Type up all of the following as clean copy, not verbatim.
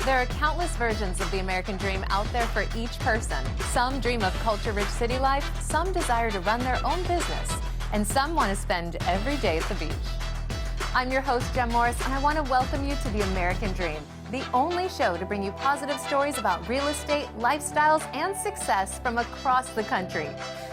There are countless versions of the American dream out there for each person. Some dream of culture-rich city life, some desire to run their own business, and some want to spend every day at the beach. I'm your host, Jenn Morris, and I want to welcome you to the American Dream, the only show to bring you positive stories about real estate, lifestyles, and success from across the country.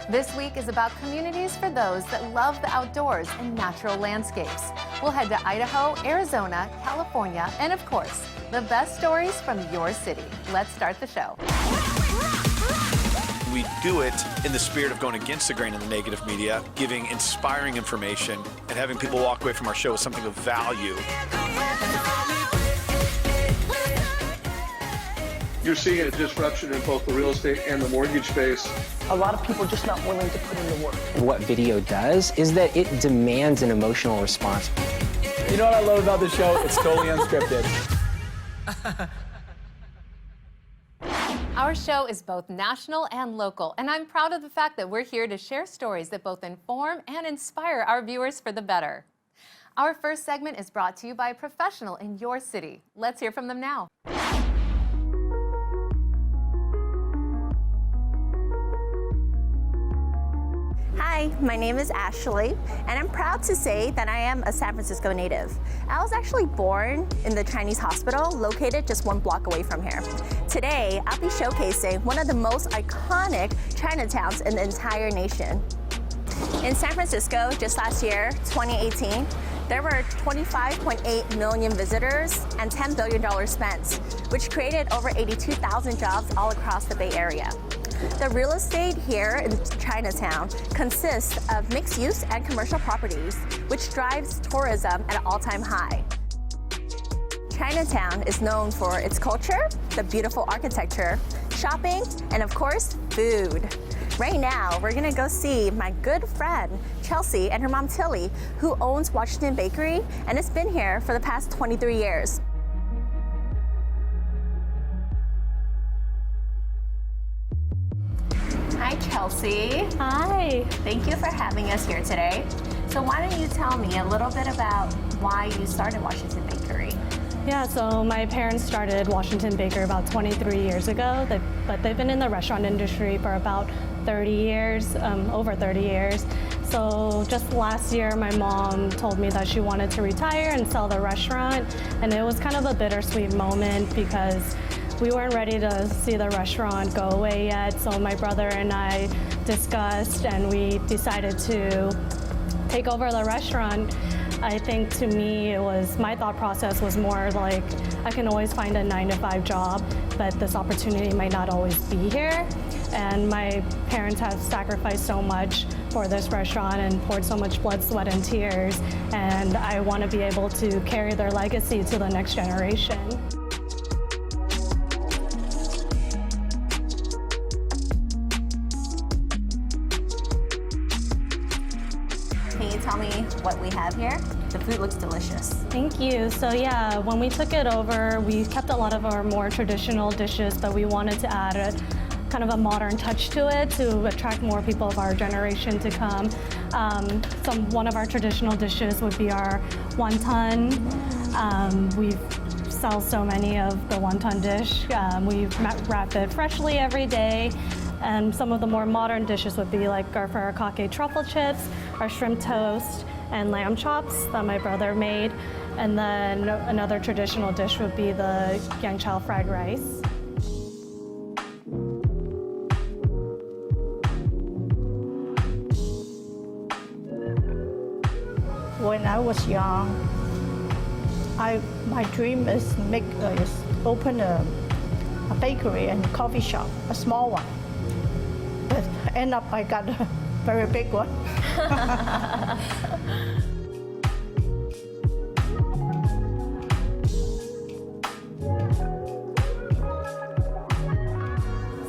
This week is about communities for those that love the outdoors and natural landscapes. We'll head to Idaho, Arizona, California, and of course, the best stories from your city. Let's start the show. We do it in the spirit of going against the grain in the negative media, giving inspiring information, and having people walk away from our show with something of value. You're seeing a disruption in both the real estate and the mortgage space. A lot of people are just not willing to put in the work. What video does is that it demands an emotional response. You know what I love about this show? It's totally unscripted. Our show is both national and local, and I'm proud of the fact that we're here to share stories that both inform and inspire our viewers for the better. Our first segment is brought to you by a professional in your city. Let's hear from them now. Hi, my name is Ashely, and I'm proud to say that I am a San Francisco native. I was actually born in the Chinese hospital located just 1 block away from here. Today, I'll be showcasing one of the most iconic Chinatowns in the entire nation. In San Francisco, just last year, 2018, there were 25.8 million visitors and $10 billion spent, which created over 82,000 jobs all across the Bay Area. The real estate here in Chinatown consists of mixed use and commercial properties, which drives tourism at an all-time high. Chinatown is known for its culture, the beautiful architecture, shopping, and of course, food. Right now, we're gonna go see my good friend, Chelsea, and her mom, Tilly, who owns Washington Bakery and has been here for the past 23 years. Hi, Chelsea. Hi. Thank you for having us here today. So why don't you tell me a little bit about why you started Washington Bakery? Yeah, so my parents started Washington Bakery about 23 years ago, but they've been in the restaurant industry for about 30 years, over 30 years. So just last year, my mom told me that she wanted to retire and sell the restaurant, and it was kind of a bittersweet moment because we weren't ready to see the restaurant go away yet, so my brother and I discussed and we decided to take over the restaurant. I think to me, my thought process was more like, I can always find a 9-to-5 job, but this opportunity might not always be here. And my parents have sacrificed so much for this restaurant and poured so much blood, sweat, and tears, and I want to be able to carry their legacy to the next generation. Tell me what we have here. The food looks delicious. Thank you. So yeah, when we took it over, we kept a lot of our more traditional dishes, but we wanted to add kind of a modern touch to it to attract more people of our generation to come. One of our traditional dishes would be our wonton. We sell so many of the wonton dish. We wrap it freshly every day. And some of the more modern dishes would be like our furikake truffle chips, our shrimp toast, and lamb chops that my brother made. And then another traditional dish would be the yangqiao fried rice. When I was young, my dream is open a bakery and coffee shop, a small one. But end up I got a very big one.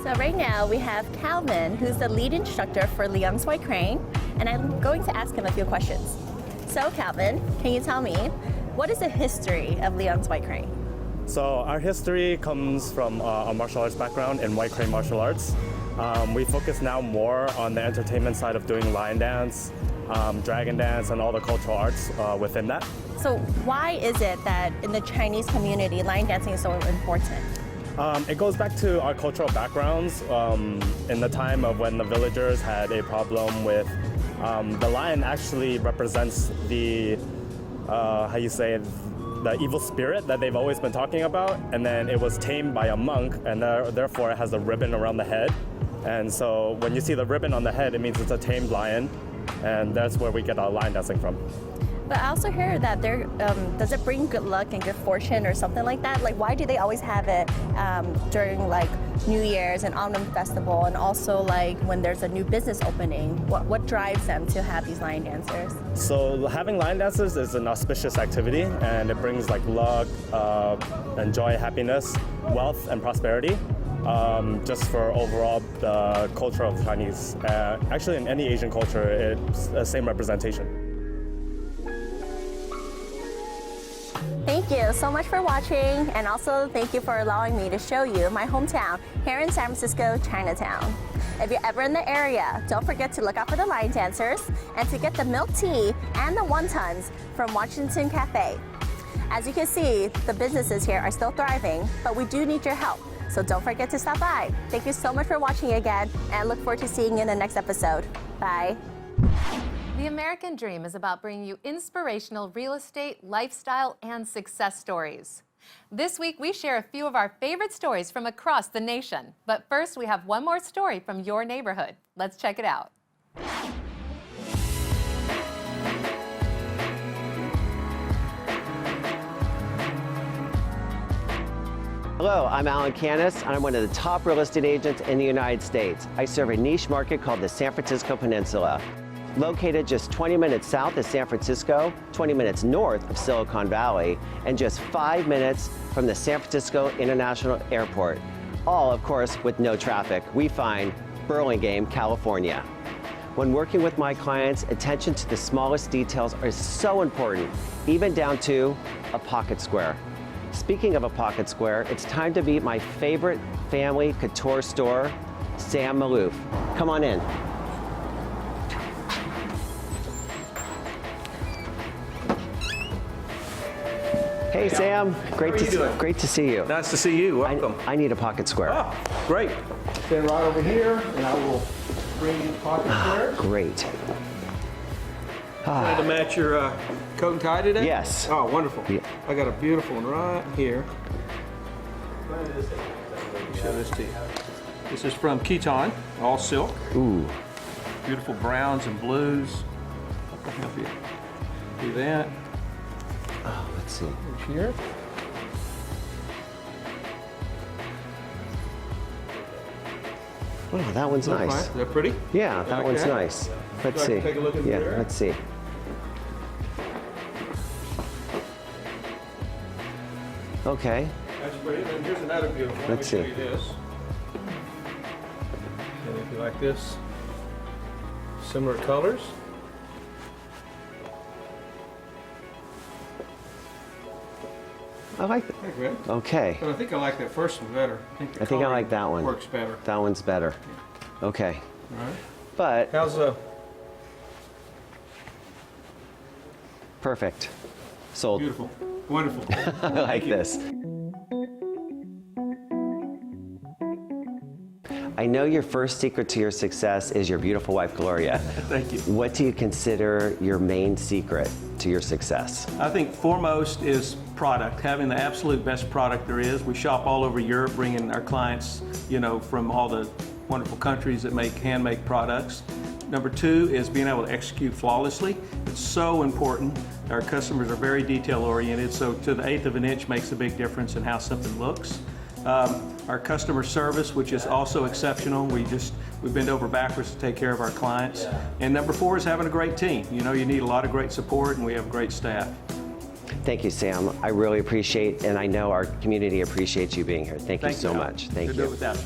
So right now we have Calvin, who's the lead instructor for Leon's White Crane, and I'm going to ask him a few questions. So Calvin, can you tell me, what is the history of Leon's White Crane? So our history comes from a martial arts background in white crane martial arts. We focus now more on the entertainment side of doing lion dance, dragon dance, and all the cultural arts within that. So why is it that in the Chinese community, line dancing is so important? It goes back to our cultural backgrounds. In the time of when the villagers had a problem with the lion actually represents the, the evil spirit that they've always been talking about, and then it was tamed by a monk, and therefore it has a ribbon around the head. And so when you see the ribbon on the head, it means it's a tamed lion, and that's where we get our lion dancing from. But I also hear that does it bring good luck and good fortune or something like that? Like, why do they always have it during like New Year's and Autumn Festival, and also like when there's a new business opening? What drives them to have these lion dancers? So having lion dancers is an auspicious activity, and it brings like luck, and joy, happiness, wealth, and prosperity. Just for overall the culture of Chinese. Actually, in any Asian culture, it's the same representation. Thank you so much for watching, and also thank you for allowing me to show you my hometown here in San Francisco, Chinatown. If you're ever in the area, don't forget to look out for the lion dancers and to get the milk tea and the wontons from Washington Cafe. As you can see, the businesses here are still thriving, but we do need your help. So don't forget to stop by. Thank you so much for watching again, and I look forward to seeing you in the next episode. Bye. The American Dream is about bringing you inspirational real estate, lifestyle, and success stories. This week, we share a few of our favorite stories from across the nation. But first, we have one more story from your neighborhood. Let's check it out. Hello, I'm Alan Canis, and I'm one of the top real estate agents in the United States. I serve a niche market called the San Francisco Peninsula. Located just 20 minutes south of San Francisco, 20 minutes north of Silicon Valley, and just 5 minutes from the San Francisco International Airport. All, of course, with no traffic. We find Beerling, California. When working with my clients, attention to the smallest details is so important, even down to a pocket square. Speaking of a pocket square, it's time to meet my favorite family couture store, Sam Maloof. Come on in. Hey Sam, great to see you. Nice to see you. Welcome. I need a pocket square. Oh, great. Stand right over here, and I will bring you the pocket square. Great. Trying to match your coat and tie today? Yes. Oh, wonderful. Yeah. I got a beautiful one right here. Let me show this to you. This is from Keaton, all silk. Ooh. Beautiful browns and blues. I can help you do that. Oh, let's see. Here. Oh, that one's nice. Is that pretty? Yeah, that one's nice. Let's see. Take a look at Yeah, there? let's see. Okay. That's pretty. And here's another beautiful one. Let's Let me see. show you this. And if you like this, similar colors. I like Great. Okay. But I think I like that first one better. I think I like that one. Works better. That one's better. Okay. All right. But How's perfect. Sold. beautiful? Wonderful. I like this. I know your first secret to your success is your beautiful wife, Gloria. Thank you. What do you consider your main secret to your success? I think foremost is product, having the absolute best product there is. We shop all over Europe, bringing our clients, from all the wonderful countries that make handmade products. Number two is being able to execute flawlessly. It's so important. Our customers are very detail oriented, so to the 1/8 of an inch makes a big difference in how something looks. Our customer service, which is also exceptional. We bend over backwards to take care of our clients. And number four is having a great team. You need a lot of great support, and we have great staff. Thank you, Sam. I really appreciate, and I know our community appreciates you being here. Thank you so much. Thank Couldn't do it you. without you.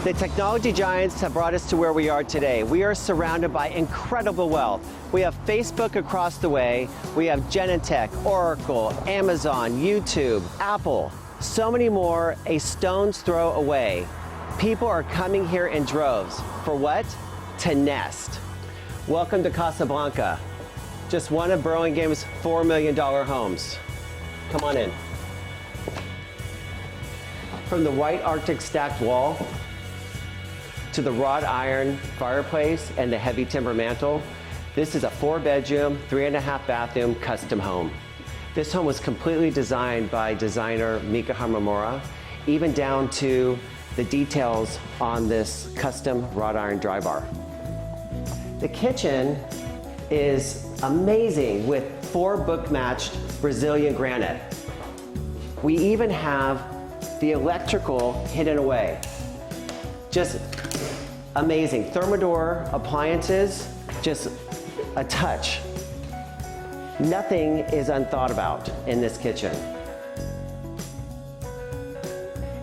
The technology giants have brought us to where we are today. We are surrounded by incredible wealth. We have Facebook across the way. We have Genentech, Oracle, Amazon, YouTube, Apple, so many more a stone's throw away. People are coming here in droves. For what? To nest. Welcome to Casablanca, just one of Burlingham's $4 million homes. Come on in. From the white Arctic stacked wall to the wrought iron fireplace and the heavy timber mantle, this is a 4-bedroom, 3.5 bathroom custom home. This home was completely designed by designer Mika Hamamura, even down to the details on this custom wrought iron dry bar. The kitchen is amazing with 4 book-matched Brazilian granite. We even have the electrical hidden away. Just amazing. Thermador appliances, just a touch. Nothing is unthought about in this kitchen.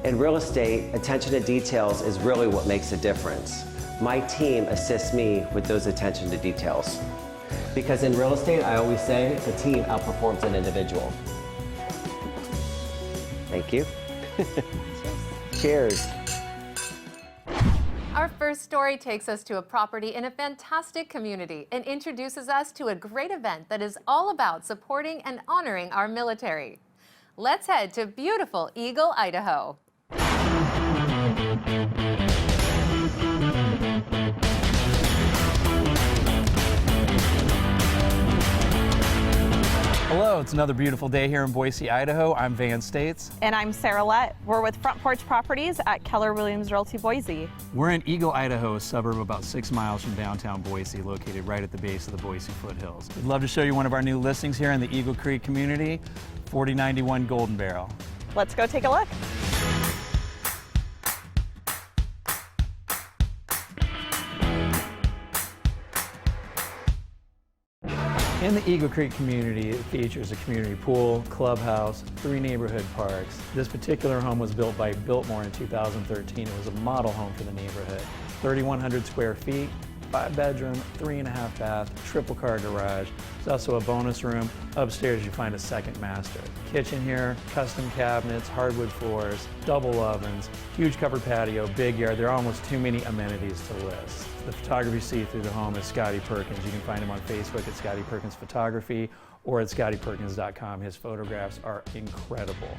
In real estate, attention to details is really what makes a difference. My team assists me with those attention to details. Because in real estate, I always say, the team outperforms an individual. Thank you. Cheers. Our first story takes us to a property in a fantastic community and introduces us to a great event that is all about supporting and honoring our military. Let's head to beautiful Eagle, Idaho. Hello, it's another beautiful day here in Boise, Idaho. I'm Van States. And I'm Sarah Lett. We're with Front Porch Properties at Keller Williams Realty Boise. We're in Eagle, Idaho, a suburb about 6 miles from downtown Boise, located right at the base of the Boise foothills. We'd love to show you one of our new listings here in the Eagle Creek community, 4091 Golden Barrel. Let's go take a look. In the Eagle Creek community, it features a community pool, clubhouse, 3 neighborhood parks. This particular home was built by Biltmore in 2013. It was a model home for the neighborhood. 3,100 square feet, 5-bedroom, 3.5 bath, triple car garage. There's also a bonus room. Upstairs you find a second master. Kitchen here, custom cabinets, hardwood floors, double ovens, huge covered patio, big yard. There are almost too many amenities to list. The photography you see through the home is Scotty Perkins. You can find him on Facebook at Scotty Perkins Photography or at scottyperkins.com. His photographs are incredible.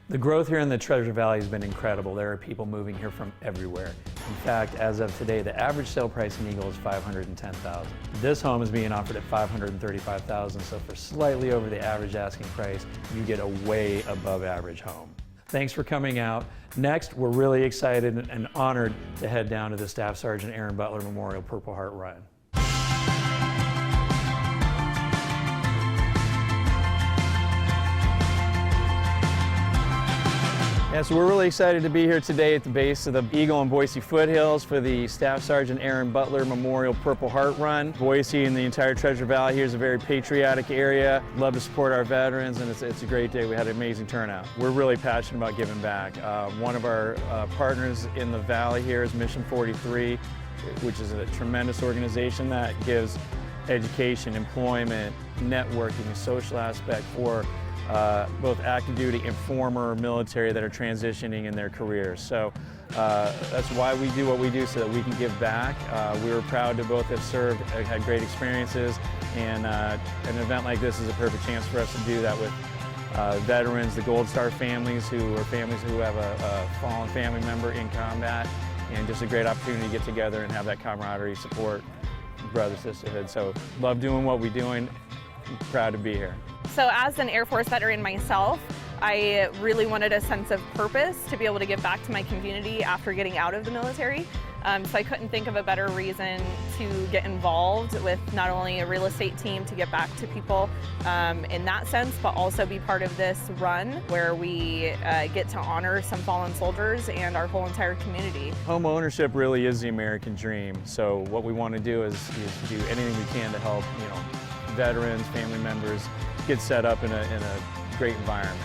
The growth here in the Treasure Valley has been incredible. There are people moving here from everywhere. In fact, as of today, the average sale price in Eagle is $510,000. This home is being offered at $535,000, so for slightly over the average asking price, you get a way above average home. Thanks for coming out. Next, we're really excited and honored to head down to the Staff Sergeant Aaron Butler Memorial Purple Heart Run. Yeah, so we're really excited to be here today at the base of the Eagle and Boise foothills for the Staff Sergeant Aaron Butler Memorial Purple Heart Run. Boise and the entire Treasure Valley here is a very patriotic area. Love to support our veterans, and it's a great day. We had an amazing turnout. We're really passionate about giving back. One of our partners in the valley here is Mission 43, which is a tremendous organization that gives education, employment, networking, social aspect for both active duty and former military that are transitioning in their careers. So that's why we do what we do, so that we can give back. We were proud to both have served, had great experiences, and an event like this is a perfect chance for us to do that with veterans, the Gold Star families who are families who have a fallen family member in combat, and just a great opportunity to get together and have that camaraderie, support, brother, sisterhood. So love doing what we're doing. Proud to be here. So as an Air Force veteran myself, I really wanted a sense of purpose to be able to give back to my community after getting out of the military. So I couldn't think of a better reason to get involved with not only a real estate team to get back to people in that sense, but also be part of this run where we get to honor some fallen soldiers and our whole entire community. Home ownership really is the American dream. So what we want to do is do anything we can to help, veterans, family members get set up in a great environment.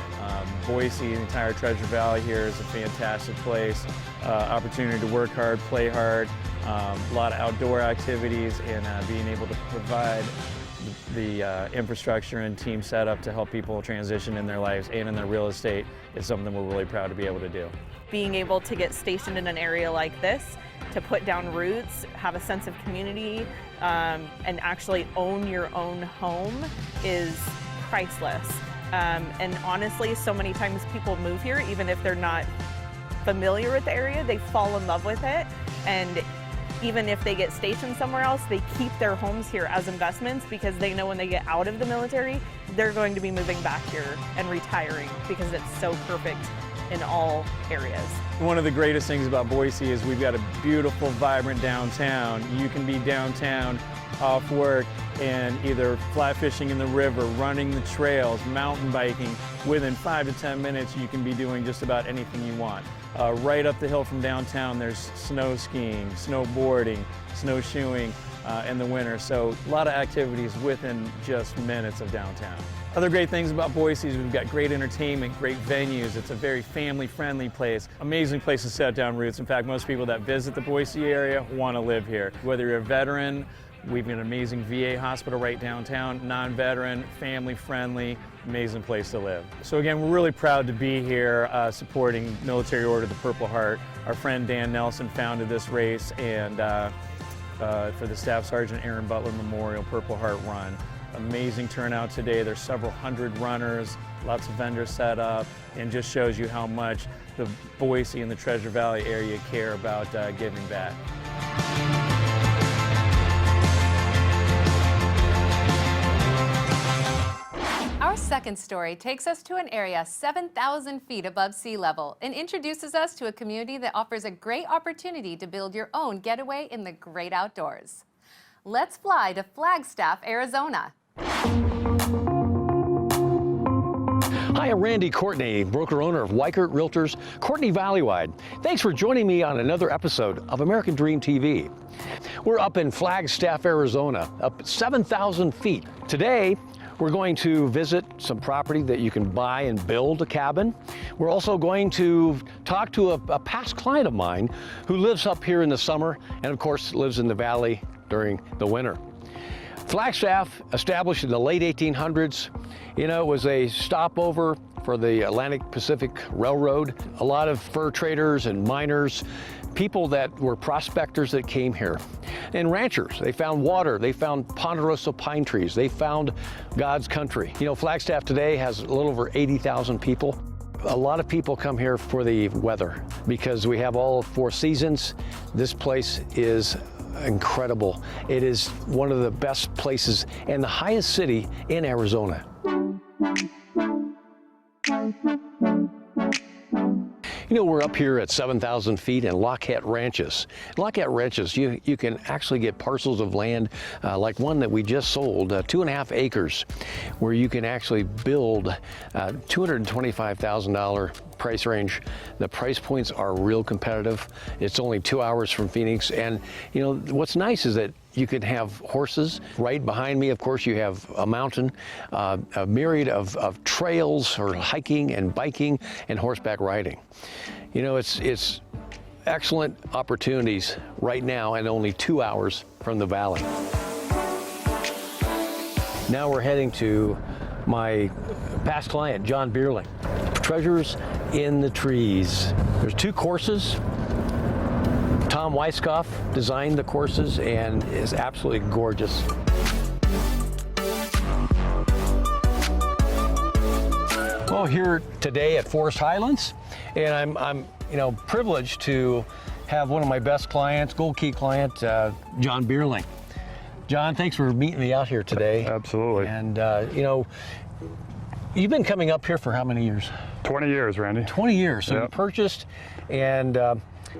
Boise, the entire Treasure Valley here is a fantastic place. Opportunity to work hard, play hard, a lot of outdoor activities, and being able to provide the infrastructure and team setup to help people transition in their lives and in their real estate is something we're really proud to be able to do. being able to get stationed in an area like this, to put down roots, have a sense of community, and actually own your own home is priceless. And honestly, so many times people move here, even if they're not familiar with the area, they fall in love with it. And even if they get stationed somewhere else, they keep their homes here as investments because they know when they get out of the military, they're going to be moving back here and retiring because it's so perfect in all areas. One of the greatest things about Boise is we've got a beautiful, vibrant downtown. You can be downtown off work and either fly fishing in the river, running the trails, mountain biking. Within 5 to 10 minutes, you can be doing just about anything you want. Right up the hill from downtown, there's snow skiing, snowboarding, snowshoeing in the winter. So a lot of activities within just minutes of downtown. Other great things about Boise is we've got great entertainment, great venues. It's a very family-friendly place. Amazing place to set down roots. In fact, most people that visit the Boise area want to live here. Whether you're a veteran, we've got an amazing VA hospital right downtown, non-veteran, family-friendly, amazing place to live. So again, we're really proud to be here supporting Military Order of the Purple Heart. Our friend Dan Nelson founded this race, and for the Staff Sergeant Aaron Butler Memorial Purple Heart Run. Amazing turnout today. There's several hundred runners, lots of vendors set up, and just shows you how much the Boise and the Treasure Valley area care about giving back. Our second story takes us to an area 7,000 feet above sea level and introduces us to a community that offers a great opportunity to build your own getaway in the great outdoors. Let's fly to Flagstaff, Arizona. Hi, I'm Randy Courtney, broker-owner of Weichert Realtors, Courtney Valleywide. Thanks for joining me on another episode of American Dream TV. We're up in Flagstaff, Arizona, up 7,000 feet. Today, we're going to visit some property that you can buy and build a cabin. We're also going to talk to a past client of mine who lives up here in the summer and, of course, lives in the valley during the winter. Flagstaff, established in the late 1800s, you know, it was a stopover for the Atlantic Pacific Railroad. A lot of fur traders and miners, people that were prospectors that came here. And ranchers, they found water, they found ponderosa pine trees, they found God's country. You know, Flagstaff today has a little over 80,000 people. A lot of people come here for the weather because we have all 4 seasons. This place is incredible. It is one of the best places and the highest city in Arizona. You know, we're up here at 7,000 feet in Lockett Ranches. Lockett Ranches, you can actually get parcels of land like one that we just sold, 2.5 acres, where you can actually build $225,000 price range. The price points are real competitive. It's only 2 hours from Phoenix. And, you know, what's nice is that you can have horses. Right behind me, of course, you have a mountain, a myriad of trails for hiking and biking and horseback riding. You know, it's excellent opportunities right now and only 2 hours from the valley. Now we're heading to my past client, John Beerling. Treasures in the Trees. There's 2 courses. Tom Weiskopf designed the courses and is absolutely gorgeous. Well, here today at Forest Highlands, and I'm you know, privileged to have one of my best clients, Gold Key client, John Beerling. John, thanks for meeting me out here today. Absolutely. And you know, you've been coming up here for how many years? 20 years, Randy. 20 years. So you purchased, and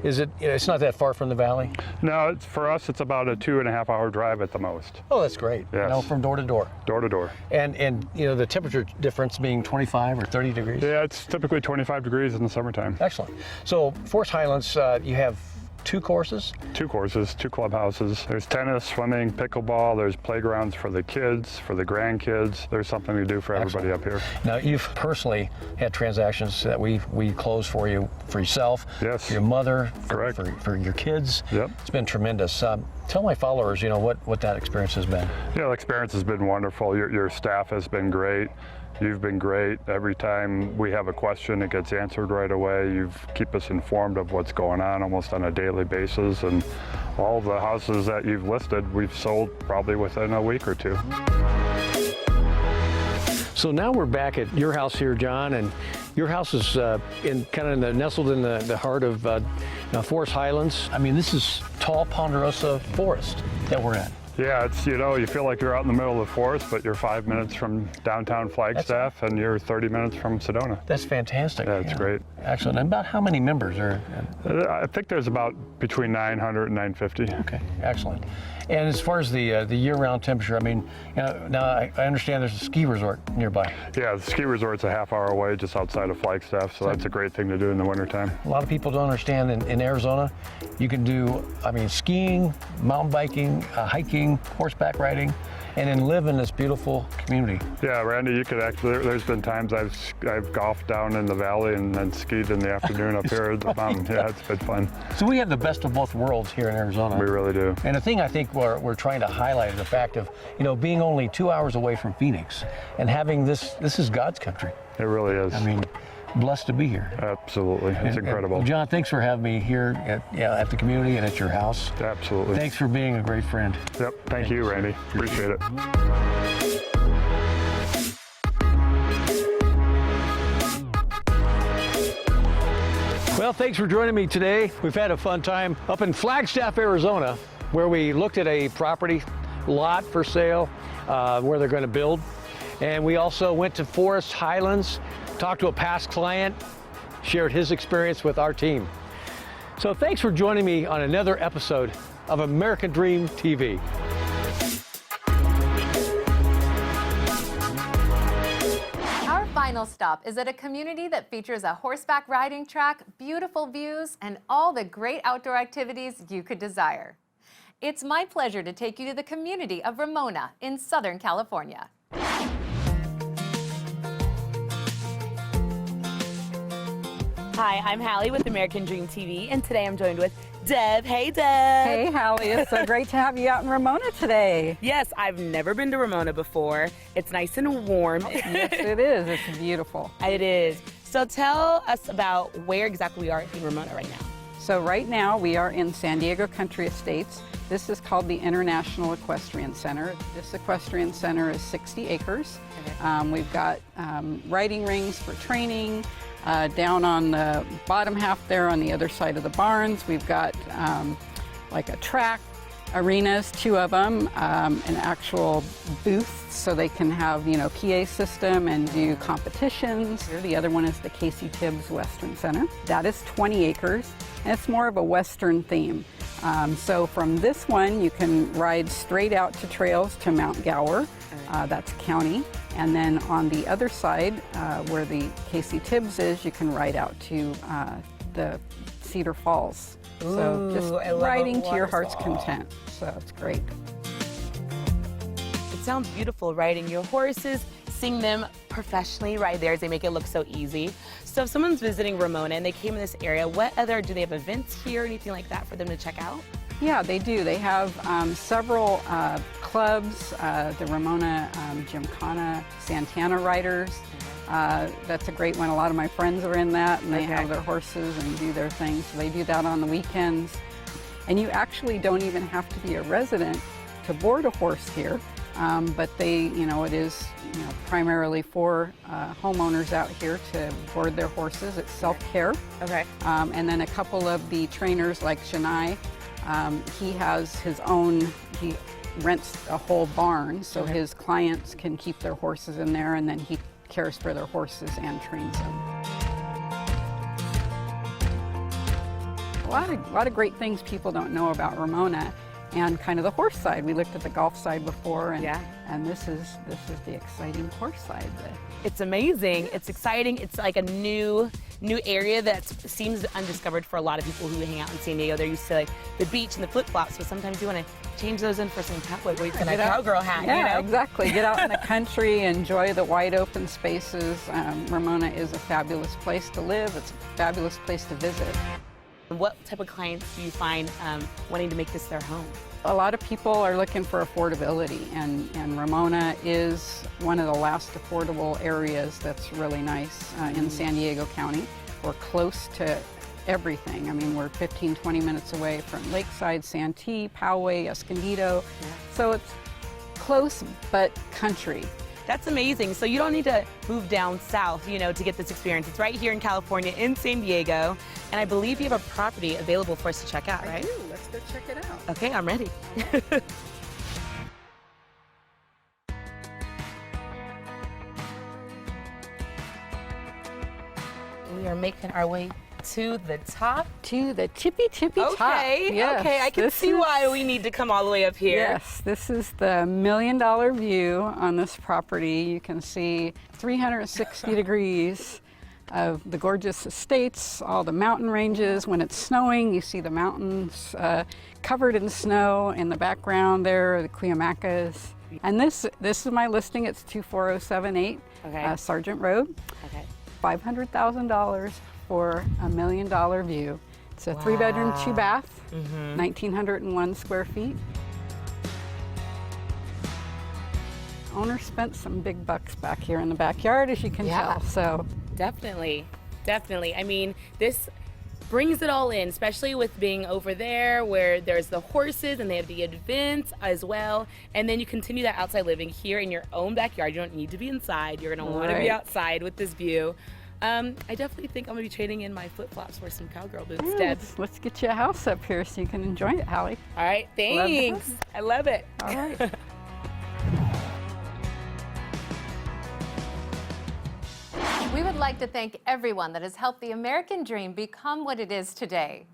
is it, you know, it's not that far from the valley? No, for us, it's about a 2.5 hour drive at the most. Oh, that's great. Yes. You know, from door to door. Door to door. And you know, the temperature difference being 25 or 30 degrees? Yeah, it's typically 25 degrees in the summertime. Excellent. So Forest Highlands, you have 2 courses? 2 courses, 2 clubhouses. There's tennis, swimming, pickleball. There's playgrounds for the kids, for the grandkids. There's something to do for everybody up here. Now, you've personally had transactions that we closed for you, for yourself, yes, for your mother, correct, for your kids. Yep. It's been tremendous. Tell my followers, you know, what that experience has been. Yeah, the experience has been wonderful. Your staff has been great. You've been great. Every time we have a question, it gets answered right away. You keep us informed of what's going on almost on a daily basis. And all the houses that you've listed, we've sold probably within a week or two. So now we're back at your house here, John, and your house is nestled in the heart of Forest Highlands. I mean, this is tall ponderosa forest that we're in. Yeah, it's, you feel like you're out in the middle of the forest, but you're 5 minutes from downtown Flagstaff and you're 30 minutes from Sedona. That's fantastic. Yeah, it's great. Excellent. And about how many members are? I think there's about between 900 and 950. Okay, excellent. And as far as the year-round temperature, I mean, now I understand there's a ski resort nearby. Yeah, the ski resort's a half-hour away just outside of Flagstaff, so that's a great thing to do in the wintertime. A lot of people don't understand in Arizona, you can do, skiing, mountain biking, hiking, horseback riding, and then live in this beautiful community. Yeah, Randy, you could actually, there's been times I've golfed down in the valley and then skied in the afternoon up here at the mountain. Yeah, it's been fun. So we have the best of both worlds here in Arizona. We really do. And the thing I think we're trying to highlight is the fact of, being only 2 hours away from Phoenix and having this is God's country. It really is. I mean, blessed to be here. Absolutely, it's incredible. John, thanks for having me here at the community and at your house. Absolutely. Thanks for being a great friend. Yep, thank you, Randy. Appreciate it. Well, thanks for joining me today. We've had a fun time up in Flagstaff, Arizona, where we looked at a property lot for sale where they're going to build. And we also went to Forest Highlands, talked to a past client, shared his experience with our team. So thanks for joining me on another episode of American Dream TV. Our final stop is at a community that features a horseback riding track, beautiful views, and all the great outdoor activities you could desire. It's my pleasure to take you to the community of Ramona in Southern California. Hi, I'm Hallie with American Dream TV, and today I'm joined with Deb. Hey, Deb. Hey, Hallie. It's so great to have you out in Ramona today. Yes, I've never been to Ramona before. It's nice and warm. Yes, it is. It's beautiful. It is. So tell us about where exactly we are in Ramona right now. So right now we are in San Diego Country Estates. This is called the International Equestrian Center. This equestrian center is 60 acres. Okay. We've got riding rings for training. Down on the bottom half there on the other side of the barns, we've got like a track, arenas, 2 of them, an actual booth so they can have, PA system and do competitions. The other one is the Casey Tibbs Western Center. That is 20 acres, and it's more of a Western theme. So from this one, you can ride straight out to trails to Mount Gower. That's county. And then on the other side, where the Casey Tibbs is, you can ride out to the Cedar Falls. So just riding to your heart's content. So it's great. It sounds beautiful, riding your horses, seeing them professionally ride theirs. They make it look so easy. So if someone's visiting Ramona and they came in this area, do they have events here or anything like that for them to check out? Yeah, they do. They have several clubs, the Ramona Gymkhana Santana Riders. That's a great one. A lot of my friends are in that, and they have their horses and do their thing. So they do that on the weekends. And you actually don't even have to be a resident to board a horse here. But it is primarily for homeowners out here to board their horses. It's self-care. Okay. And then a couple of the trainers like Chennai, he has his own, he rents a whole barn so his clients can keep their horses in there, and then he cares for their horses and trains them. A lot of great things people don't know about Ramona. And kind of the horse side. We looked at the golf side before, and this is the exciting horse side. It's amazing. It's exciting. It's like a new area that seems undiscovered for a lot of people who hang out in San Diego. They're used to like the beach and the flip-flops, but sometimes you want to change those in for some cowgirl hat. Yeah, exactly. Get out in the country, enjoy the wide open spaces. Ramona is a fabulous place to live. It's a fabulous place to visit. What type of clients do you find wanting to make this their home? A lot of people are looking for affordability, and Ramona is one of the last affordable areas that's really nice in San Diego County. We're close to everything. I mean, we're 15, 20 minutes away from Lakeside, Santee, Poway, Escondido. So it's close but country. That's amazing. So you don't need to move down south, you know, to get this experience. It's right here in California, in San Diego. And I believe you have a property available for us to check out, right? I do. Let's go check it out. Okay, I'm ready. We are making our way to the top. To the tippy top. Yes, okay, I can see why we need to come all the way up here. Yes, this is the $1 million view on this property. You can see 360 degrees of the gorgeous estates, all the mountain ranges. When it's snowing, you see the mountains covered in snow. In the background there are the Cuyamacas. And this is my listing. It's 24078 Sargent Road. Okay. $500,000 for $1 million view. It's a 3-bedroom, 2-bath, 1,901 square feet. Owner spent some big bucks back here in the backyard, as you can tell. So definitely. I mean, this brings it all in, especially with being over there where there's the horses and they have the events as well. And then you continue that outside living here in your own backyard. You don't need to be inside. You're going to want to be outside with this view. I definitely think I'm going to be trading in my flip-flops for some cowgirl boots, Deb. Let's get you a house up here so you can enjoy it, Hallie. All right, thanks. I love it. All right. We would like to thank everyone that has helped the American dream become what it is today.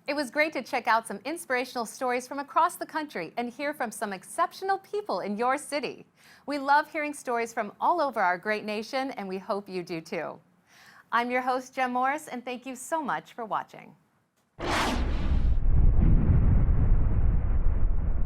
It was great to check out some inspirational stories from across the country and hear from some exceptional people in your city. We love hearing stories from all over our great nation, and we hope you do too. I'm your host, Jenn Morris, and thank you so much for watching.